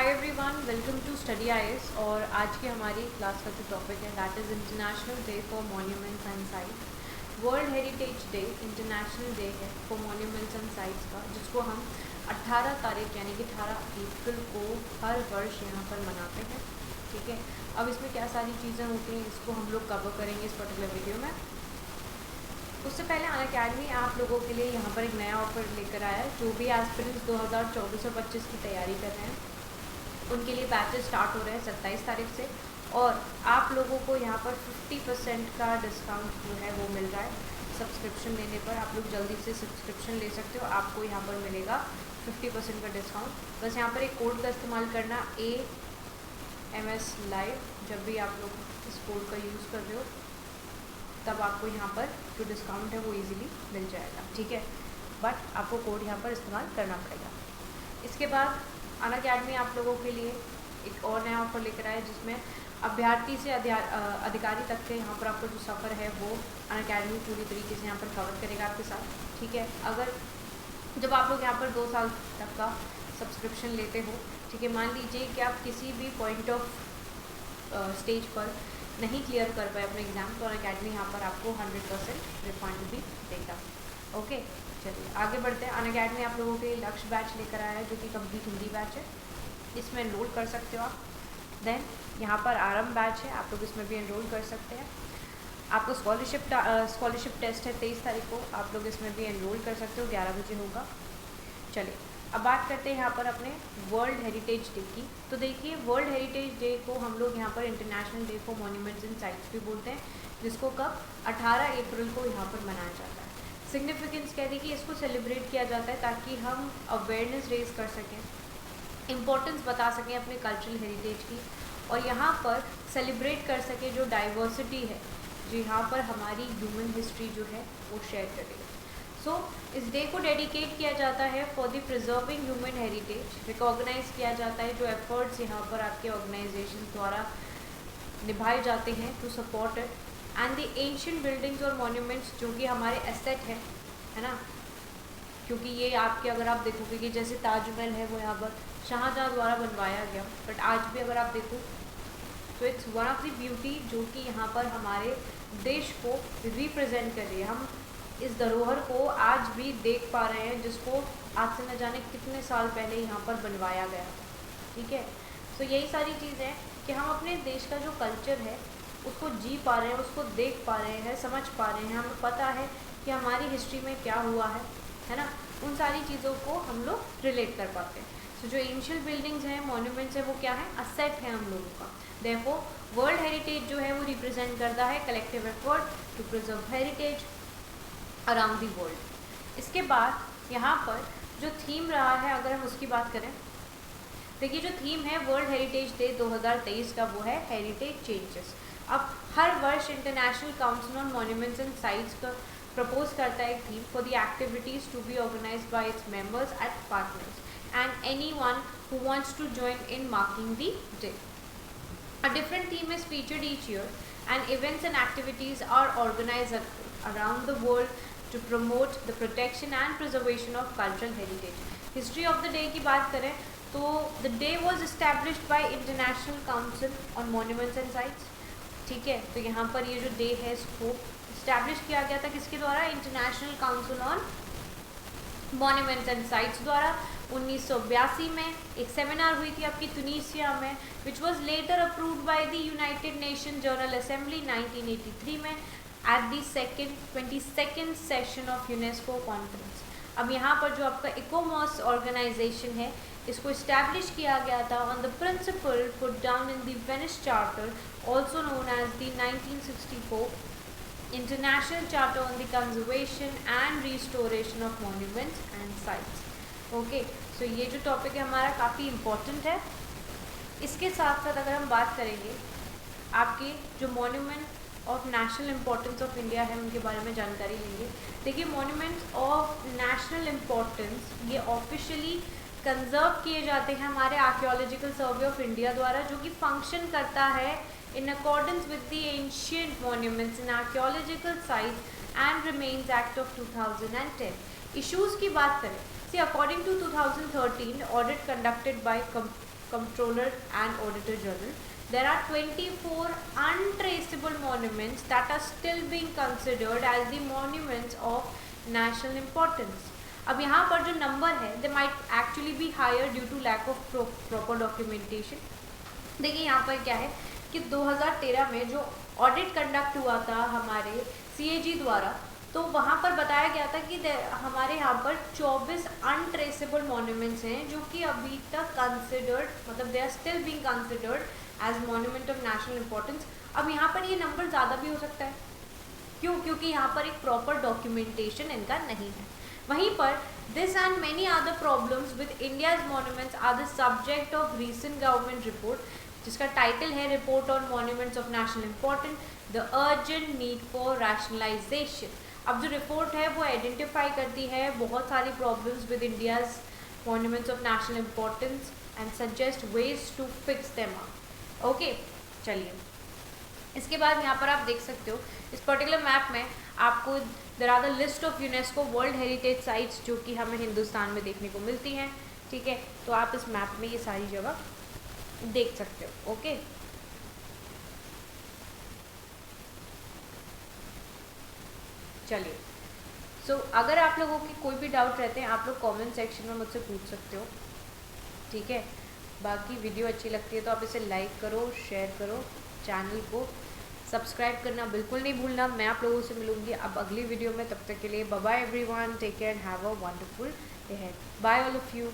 Hi everyone, welcome to study IAS. और आज की हमारी क्लास का जो टॉपिक है that is international day for monuments and sites. World heritage day international day है फॉर मॉन्यूमेंट्स एंड साइट्स का, जिसको हम 18 तारीख यानी कि 18 अप्रैल को हर वर्ष यहाँ पर मनाते हैं। ठीक है, अब इसमें क्या सारी चीज़ें होती हैं इसको हम लोग कवर करेंगे इस पर्टिकुलर वीडियो में। उससे पहले अनअकैडमी आप लोगों के लिए यहाँ पर एक नया ऑफर लेकर आया है। जो भी एस्पिरेंट्स 2024 और 25 की तैयारी कर रहे हैं उनके लिए बैचेस स्टार्ट हो रहे हैं 27 तारीख से, और आप लोगों को यहाँ पर 50% का डिस्काउंट जो है वो मिल रहा है सब्सक्रिप्शन लेने पर। आप लोग जल्दी से सब्सक्रिप्शन ले सकते हो, आपको यहाँ पर मिलेगा 50% का डिस्काउंट। बस यहाँ पर एक कोड का इस्तेमाल करना AMS Live। जब भी आप लोग इस कोड का यूज़ कर रहे हो तब आपको यहाँ पर जो डिस्काउंट है वो इजीली मिल जाएगा। ठीक है, बट आपको कोड यहाँ पर इस्तेमाल करना पड़ेगा। इसके बाद अनअकैडमी आप लोगों के लिए एक और नया ऑफर लेकर आया जिसमें अभ्यर्थी से अधिकारी तक के यहाँ पर आपका जो सफ़र है वो अनअकैडमी पूरी तरीके से यहाँ पर कवर करेगा आपके साथ। ठीक है, अगर जब आप लोग यहाँ पर 2 साल तक का सब्सक्रिप्शन लेते हो, ठीक है, मान लीजिए कि आप किसी भी पॉइंट ऑफ स्टेज पर नहीं क्लियर कर पाए अपने एग्ज़ाम, तो अनअकैडमी यहाँ पर आपको 100% रिफंड भी देगा। ओके, चलिए आगे बढ़ते हैं। अनअकैडमी आप लोगों के लक्ष्य बैच लेकर आया है जो कि कंप्लीट हिंदी बैच है, इसमें एनरोल कर सकते हो आप। देन यहाँ पर आरंभ बैच है, आप लोग इसमें भी एनरोल कर सकते हैं। आपको स्कॉलरशिप टेस्ट है 23 तारीख को, आप लोग इसमें भी एनरोल कर सकते हो, 11 बजे होगा। चलिए अब बात करते हैं यहाँ पर अपने वर्ल्ड हेरिटेज डे की। तो देखिए, वर्ल्ड हेरिटेज डे को हम लोग यहाँ पर international day for monuments and sites भी बोलते हैं, जिसको कब 18 अप्रैल को यहाँ पर मनाया जाता है। सिग्निफिकेंस कह दी कि इसको सेलिब्रेट किया जाता है ताकि हम अवेयरनेस रेज कर सकें, इम्पोर्टेंस बता सकें अपने कल्चरल हेरिटेज की, और यहाँ पर सेलिब्रेट कर सकें जो डाइवर्सिटी है, जो यहाँ पर हमारी ह्यूमन हिस्ट्री जो है वो शेयर करें। सो इस डे को डेडिकेट किया जाता है for the preserving human heritage. Recognise किया जाता है जो एफर्ट्स यहाँ पर आपके ऑर्गेनाइजेशन द्वारा निभाए जाते हैं to support it, and the ancient buildings और मॉन्यूमेंट्स जो कि हमारे एसेट है ना, क्योंकि ये आपके अगर आप देखोगे कि जैसे ताजमहल है वो यहाँ पर शाहजहाँ द्वारा बनवाया गया, बट आज भी अगर आप देखो तो it's one of the beauty जो कि यहाँ पर हमारे देश को रिप्रेजेंट कर रही है। हम इस धरोहर को आज भी देख पा रहे हैं जिसको आज से न जाने कितने साल पहले यहाँ पर बनवाया गया था। ठीक है, तो यही सारी चीज़ें कि हम अपने देश का जो कल्चर है उसको जी पा रहे हैं, उसको देख पा रहे हैं, समझ पा रहे हैं, हमें पता है कि हमारी हिस्ट्री में क्या हुआ है ना, उन सारी चीज़ों को हम लोग रिलेट कर पाते हैं। तो जो एंशिएंट बिल्डिंग्स हैं, मॉन्यूमेंट्स हैं, वो क्या है, असेट है हम लोगों का। देयरफॉर वर्ल्ड हेरिटेज जो है वो रिप्रेजेंट करता है collective effort to preserve heritage around the world. इसके बाद यहाँ पर जो थीम रहा है अगर हम उसकी बात करें, देखिए जो थीम है वर्ल्ड हेरिटेज डे 2023 का वो है हेरिटेज चेंजेस। अब हर वर्ष international council on monuments and sites का प्रपोज करता है एक theme for the activities to be organised by its members at partners and anyone who wants to join in marking the day. A different theme is featured each year and events and activities are organized around the world to promote the protection and preservation of cultural heritage. History of the day की बात करें तो the day was established by International Council on Monuments and Sites। ठीक है, तो यहाँ पर ये जो डे है इसको इस्टेब्लिश किया गया था किसके द्वारा, international council on monuments and sites द्वारा। 1982 में एक सेमिनार हुई थी आपकी तुनीसिया में, which was later approved by the United nation general assembly 1983 में at the 22nd session of UNESCO conference. अब यहाँ पर जो आपका इकोमॉस ऑर्गेनाइजेशन है इसको इस्टेब्लिश किया गया था on the principle put down in the Venice charter, also known as the 1964 international charter on the conservation and restoration of monuments and sites. Okay, so ये जो टॉपिक है हमारा काफ़ी इम्पोर्टेंट है। इसके साथ साथ अगर हम बात करेंगे आपके जो monument of national importance of India है उनके बारे में जानकारी लेंगे। देखिए, मॉन्यूमेंट्स ऑफ नेशनल इम्पोर्टेंस ये ऑफिशियली कंजर्व किए जाते हैं हमारे आर्कियोलॉजिकल सर्वे ऑफ इंडिया द्वारा, जो कि फंक्शन करता है in accordance with the ancient monuments and archaeological sites and remains act of 2010। issues की बात करें, see according to 2013 audit conducted by Comptroller and Auditor General, there are 24 untraceable monuments that are still being considered as the monuments of national importance. अब यहाँ पर जो number है they might actually be higher due to lack of proper documentation. देखिए यहाँ पर क्या है कि 2013 में जो ऑडिट कंडक्ट हुआ था हमारे CAG द्वारा, तो वहाँ पर बताया गया था कि हमारे यहाँ पर 24 अनट्रेसेबल मॉन्यूमेंट्स हैं जो कि अभी तक कंसिडर्ड, मतलब they are still being considered as monument of national importance. अब यहाँ पर ये नंबर ज़्यादा भी हो सकता है. क्यों? क्योंकि यहाँ पर एक प्रॉपर डॉक्यूमेंटेशन इनका नहीं है. वहीं पर this and many other problems with India's monuments are the subject of recent government report, जिसका टाइटल है report on monuments of national importance, the urgent need for rationalisation. अब जो रिपोर्ट है वो आइडेंटिफाई करती है बहुत सारी problems with India's monuments of national importance and suggest ways to fix them up. Okay, चलिए इसके बाद यहाँ पर आप देख सकते हो इस पर्टिकुलर मैप में आपको there are the list of UNESCO world heritage sites जो कि हमें हिंदुस्तान में देखने को मिलती हैं. ठीक है, तो आप इस मैप में ये सारी जगह देख सकते हो. ओके, चलिए सो अगर आप लोगों की कोई भी डाउट रहते हैं आप लोग कमेंट सेक्शन में मुझसे पूछ सकते हो. ठीक है, बाकी वीडियो अच्छी लगती है तो आप इसे लाइक करो, शेयर करो, चैनल को सब्सक्राइब करना बिल्कुल नहीं भूलना. मैं आप लोगों से मिलूंगी अब अगली वीडियो में. तब तक के लिए bye bye everyone, take care and have a wonderful day. Bye all of you.